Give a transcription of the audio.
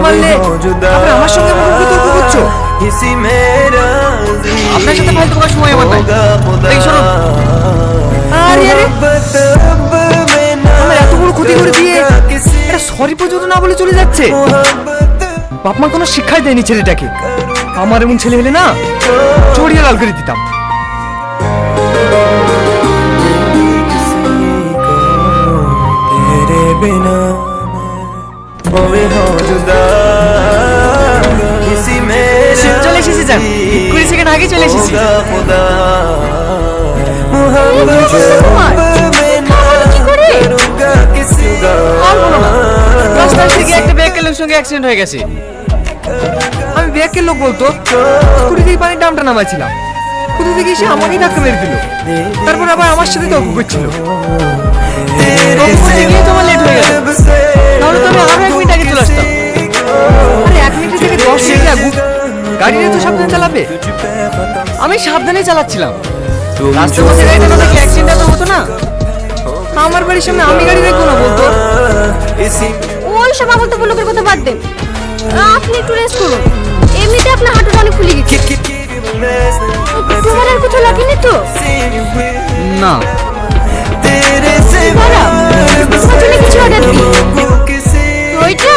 মারলে আপনি আমার সঙ্গে মুখোমুখি তর্ক করছো? আপনার সাথে ফালতু করার সময় আমার নাই। এই শুনুন, আরে আরে আমার এত বড় ক্ষতি করে দিয়ে এটা সরি পর্যন্ত না বলে চলে যাচ্ছে। বাপ মা কোনো শিক্ষাই দেয়নি ছেলেটাকে। আমার এমন ছেলে হলে না চড়িয়ে লাল করে দিতাম। চলে এসেছি যান, 20 সেকেন্ড আগে চলে এসেছি। রাস্তায় থেকে একটা ব্যাকের লোক সঙ্গে অ্যাক্সিডেন্ট হয়ে গেছে। আমি ব্যাকের লোক বলতো স্কুটি থেকে পানির দামটা নামাইছিলাম, কোথা থেকে এসে আমাকেই ধাক্কা মেরে দিল। তারপর আবার আমার সাথে তর্ক করছিল। তোমার লেট হয়ে গেল, নাহলে তো আমি আরো 1 মিনিট আগে চলে আসতাম। আরে 1 মিনিট থেকে 10 মিনিট লাগুক, গাড়িটা তো সাবধানে চালাবে। আমি সাবধানে চালাচ্ছিলাম। রাস্তার মধ্যে গাড়িটা না দেখলে অ্যাক্সিডেন্ট তো হতো না। আমার বাড়ির সামনে আমি গাড়ি দেখবো না বলতো। ওই সব বলতে লোকের কথা বাদ দেন, আপনি একটু রেস্ট করুন। এমনিতে আপনার হাঁটুটা অনেক ফুলে গেছে। তোমার আর কোথাও লাগেনি তো? না। কিছু অর্ডার দিই ওইটা